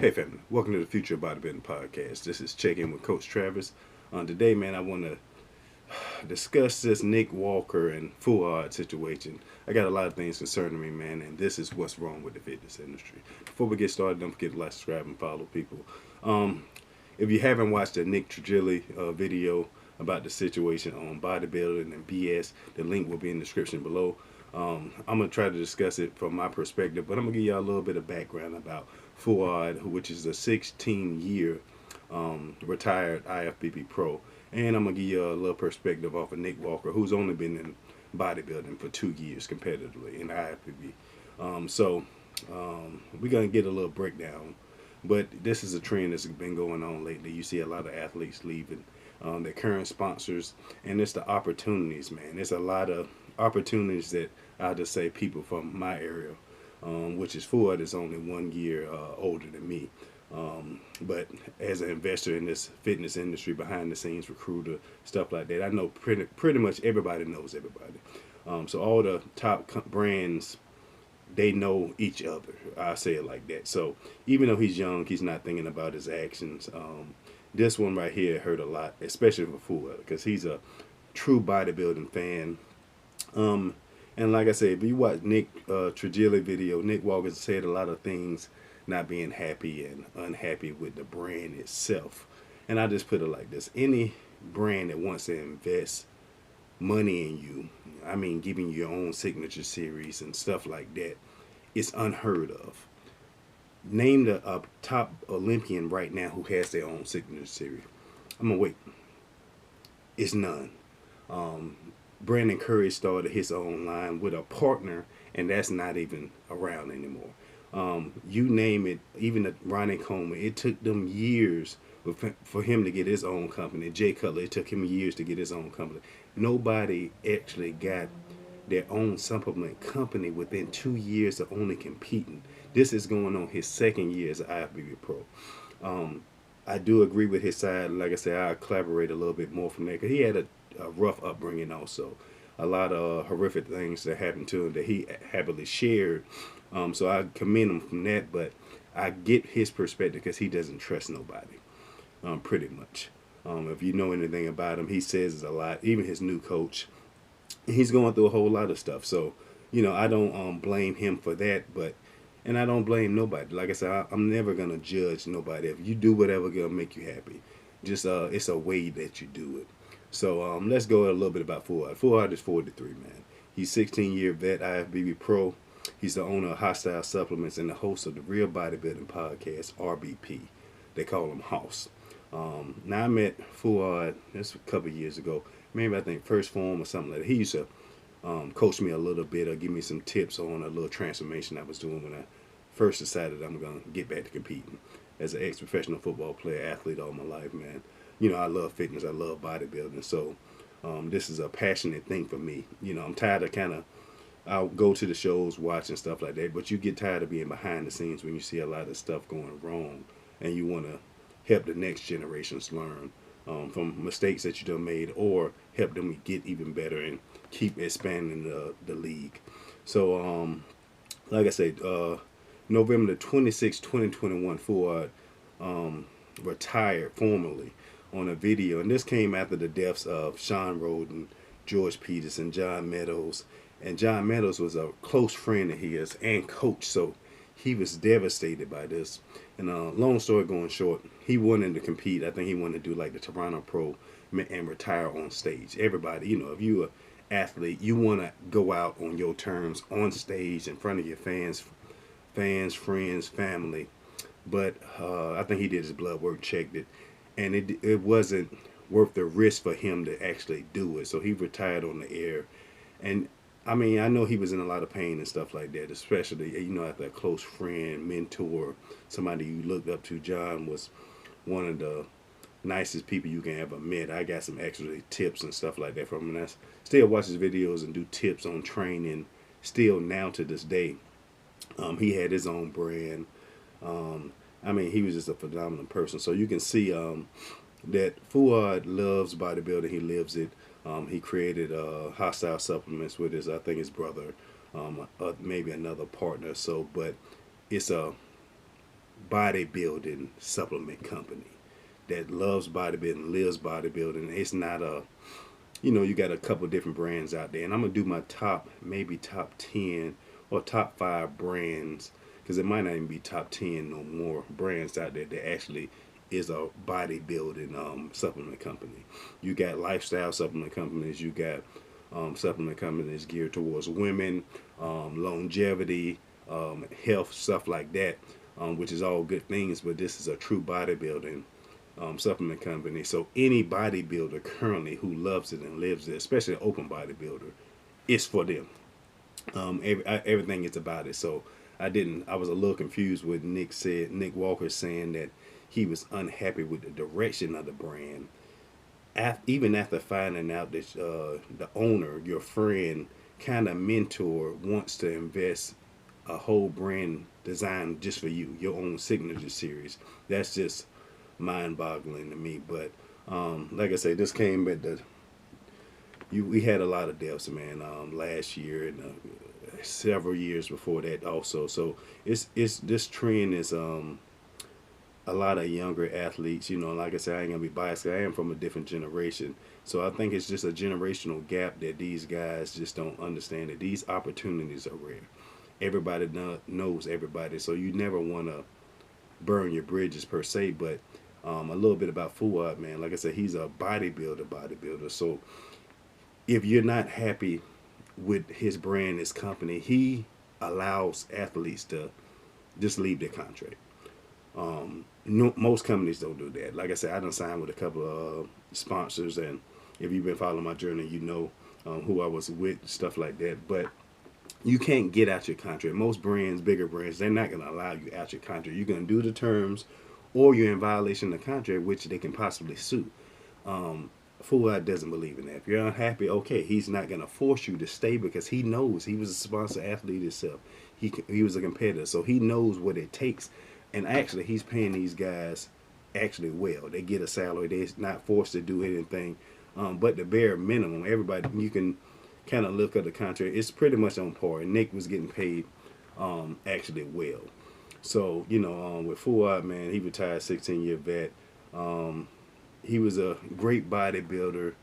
Hey family, welcome to the Future of Bodybuilding Podcast. This is Check In with Coach Travis. Today, man, I want to discuss this Nick Walker and Fouad situation. I got a lot of things concerning me, man, and this is what's wrong with the fitness industry. Before we get started, don't forget to like, subscribe, and follow people. Um, if you haven't watched the Nick Trigilli video about the situation on bodybuilding and BS, the link will be in the description below. I'm going to try to discuss it from my perspective, but I'm going to give y'all a little bit of background about Fouad, which is a 16-year retired IFBB pro. And I'm going to give you a little perspective off of Nick Walker, who's only been in bodybuilding for 2 years competitively in IFBB. We're going to get a little breakdown. But this is a trend that's been going on lately. You see a lot of athletes leaving their current sponsors, and it's the opportunities, man. There's a lot of opportunities that I'll just say people from my area, which is Fouad is only 1 year older than me. But as an investor in this fitness industry, behind the scenes recruiter, stuff like that, I know pretty much everybody knows everybody. So all the top brands, they know each other. I say it like that. So even though he's young, he's not thinking about his actions. This one right here hurt a lot, especially for Fouad, because he's a true bodybuilding fan. And like I said, if you watch Nick Trigilli video, Nick Walker said a lot of things, not being happy and unhappy with the brand itself. And I just put it like this: any brand that wants to invest money in you, I mean, giving you your own signature series and stuff like that, it's unheard of. Name the top Olympian right now who has their own signature series. I'm gonna wait. It's none. Brandon Curry started his own line with a partner, and that's not even around anymore. You name it, even the Ronnie Coleman, it took them years for him to get his own company. Jay Cutler, it took him years to get his own company. Nobody actually got their own supplement company within 2 years of only competing. This is going on his second year as an IFBB pro. I do agree with his side. Like I said, I collaborate a little bit more from there because he had a rough upbringing also. A lot of horrific things that happened to him that he happily shared. So I commend him from that, but I get his perspective because he doesn't trust nobody, pretty much. If you know anything about him, he says a lot. Even his new coach, he's going through a whole lot of stuff. So, I don't blame him for that, and I don't blame nobody. Like I said, I'm never going to judge nobody. If you do whatever going to make you happy, just it's a way that you do it. So let's go a little bit about Fouad. Fouad is 43, man. He's 16-year vet, IFBB pro. He's the owner of Hostile Supplements and the host of the Real Bodybuilding Podcast, RBP. They call him House. Now, I met Fouad, that's a couple years ago. Maybe I think first form or something like that. He used to coach me a little bit or give me some tips on a little transformation I was doing when I first decided I'm going to get back to competing. As an ex-professional football player, athlete all my life, man. I love fitness. I love bodybuilding. So this is a passionate thing for me. I'm tired of I'll go to the shows, watch and stuff like that. But you get tired of being behind the scenes when you see a lot of stuff going wrong. And you want to help the next generations learn from mistakes that you done made, or help them get even better and keep expanding the league. So, like I said, November the 26th, 2021, Fouad retired formally on a video. And this came after the deaths of Sean Roden, George Peterson, John Meadows. And John Meadows was a close friend of his and coach. So he was devastated by this. And long story going short, he wanted to compete. I think he wanted to do like the Toronto Pro and retire on stage. Everybody, if you're an athlete, you want to go out on your terms on stage in front of your fans, friends, family. But I think he did his blood work, checked it, and it wasn't worth the risk for him to actually do it. So he retired on the air. And I mean, I know he was in a lot of pain and stuff like that, especially, after a close friend, mentor, somebody you looked up to. John was one of the nicest people you can ever met. I got some extra tips and stuff like that from him. And I still watch his videos and do tips on training still now to this day. He had his own brand. I mean, he was just a phenomenal person. So you can see that Fouad loves bodybuilding. He lives it. He created Hostile Supplements with I think his brother, maybe another partner. So, but it's a bodybuilding supplement company that loves bodybuilding, lives bodybuilding. It's not a, you got a couple different brands out there, and I'm gonna do my maybe top 10 or top 5 brands, because it might not even be top 10 no more brands out there that actually is a bodybuilding supplement company. You got lifestyle supplement companies, you got supplement companies geared towards women, longevity, health, stuff like that, which is all good things, but this is a true bodybuilding supplement company. So any bodybuilder currently who loves it and lives it, especially an open bodybuilder, it's for them. Everything is about it. So I was a little confused with Nick Walker saying that he was unhappy with the direction of the brand. Even after finding out that the owner, your friend, kind of mentor, wants to invest a whole brand design just for you, your own signature series. That's just mind-boggling to me. But like I say, this came at we had a lot of deaths, man, last year and several years before that also. So it's this trend is a lot of younger athletes. Like I said, I ain't gonna be biased. I am from a different generation, so I think it's just a generational gap that these guys just don't understand, that these opportunities are rare. Everybody knows everybody, so you never want to burn your bridges per se. But a little bit about Fouad, man. Like I said, he's a bodybuilder. So if you're not happy with his brand, his company, he allows athletes to just leave their contract. No, most companies don't do that. Like I said, I done signed with a couple of sponsors, and if you've been following my journey, you know who I was with, stuff like that. But you can't get out your contract. Most brands, bigger brands, they're not going to allow you out your contract. You're going to do the terms, or you're in violation of the contract, which they can possibly sue. Fouad doesn't believe in that. If you're unhappy, okay, he's not going to force you to stay, because he knows he was a sponsor athlete himself. He was a competitor, so he knows what it takes. And actually, he's paying these guys actually well. They get a salary. They're not forced to do anything. But the bare minimum, everybody, you can kind of look at the contract. It's pretty much on par. Nick was getting paid actually well. So, with Fouad, man, he retired 16-year vet. He was a great bodybuilder,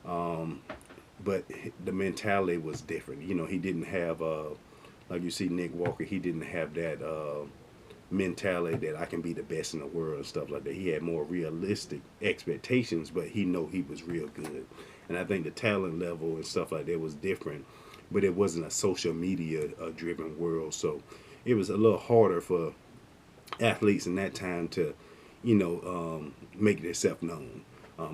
but the mentality was different. He didn't have, like you see Nick Walker, he didn't have that mentality that I can be the best in the world and stuff like that. He had more realistic expectations, but he was real good. And I think the talent level and stuff like that was different, but it wasn't a social media driven world. So it was a little harder for athletes in that time to, make themselves known.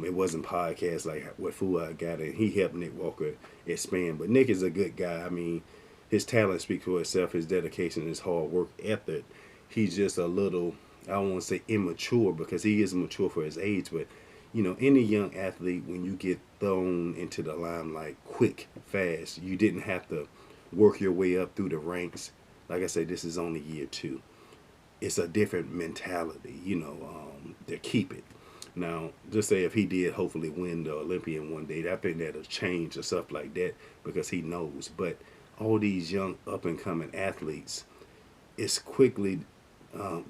It wasn't podcasts like what Fouad got, and he helped Nick Walker expand. But Nick is a good guy. I mean, his talent speaks for itself, his dedication, his hard work ethic. He's just a little, I don't want to say immature, because he is mature for his age, but any young athlete, when you get thrown into the limelight quick, fast, you didn't have to work your way up through the ranks. Like I said, this is only year 2. It's a different mentality, to keep it. Now, just say if he did hopefully win the Olympian one day, I think that'll change or stuff like that, because he knows. But all these young up-and-coming athletes, it's quickly,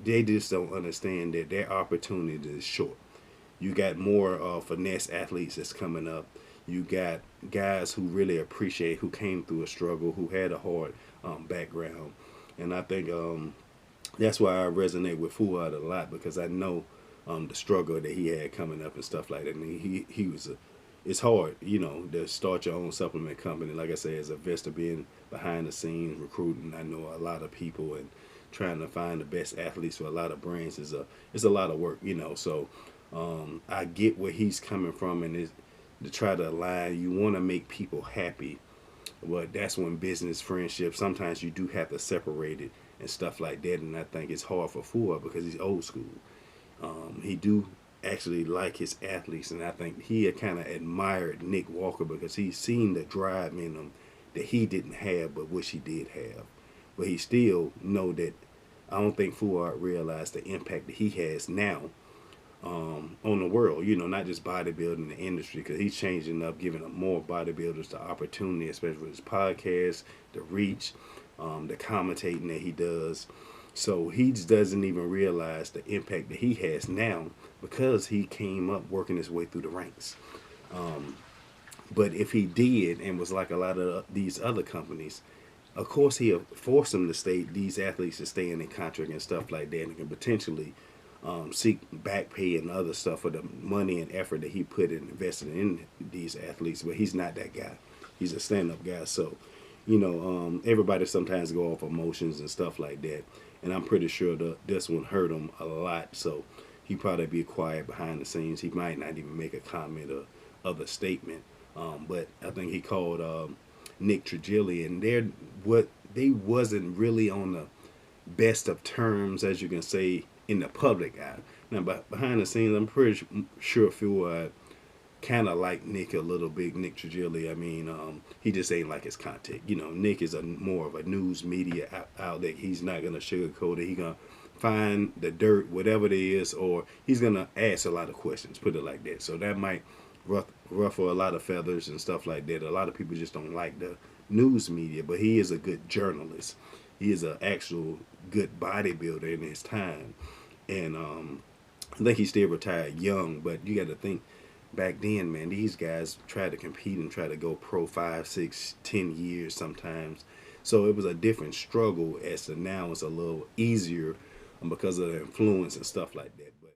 they just don't understand that their opportunity is short. You got more finesse athletes that's coming up. You got guys who really appreciate, who came through a struggle, who had a hard background. And I think that's why I resonate with Fouad a lot, because I know the struggle that he had coming up and stuff like that. I mean, he was it's hard, to start your own supplement company. Like I said, as a investor, being behind the scenes, recruiting, I know a lot of people, and trying to find the best athletes for a lot of brands is a lot of work, So I get where he's coming from, and to try to align. You want to make people happy, but that's when business, friendship, sometimes you do have to separate it and stuff like that. And I think it's hard for Fouad because he's old school. He do actually like his athletes, and I think he had kind of admired Nick Walker because he's seen the drive in him that he didn't have, but wish he did have. But he still know that I don't think Fouad realized the impact that he has now on the world, not just bodybuilding, the industry, because he's changing up, giving up more bodybuilders the opportunity, especially with his podcast, the reach, the commentating that he does. So he just doesn't even realize the impact that he has now because he came up working his way through the ranks. But if he did and was like a lot of these other companies, of course he'll force them to stay, these athletes to stay in a contract and stuff like that, and can potentially seek back pay and other stuff for the money and effort that he put and invested in these athletes. But he's not that guy. He's a stand-up guy. So, everybody sometimes go off emotions and stuff like that. And I'm pretty sure this one hurt him a lot. So he probably be quiet behind the scenes. He might not even make a comment or other statement. But I think he called Nick Trigili, and they wasn't really on the best of terms, as you can say, in the public eye. Now, behind the scenes, I'm pretty sure Fouad kind of like Nick a little bit. Nick Trigili, I mean, he just ain't like his content. Nick is more of a news media outlet. He's not gonna sugarcoat it. He gonna find the dirt, whatever it is, or he's gonna ask a lot of questions. Put it like that. So that might ruffle a lot of feathers and stuff like that. A lot of people just don't like the news media, but he is a good journalist. He is an actual good bodybuilder in his time, and I think he still retired young. But you got to think, back then, man, these guys try to compete and try to go pro 5, 6, 10 years sometimes. So it was a different struggle. As to now, it's a little easier because of the influence and stuff like that. But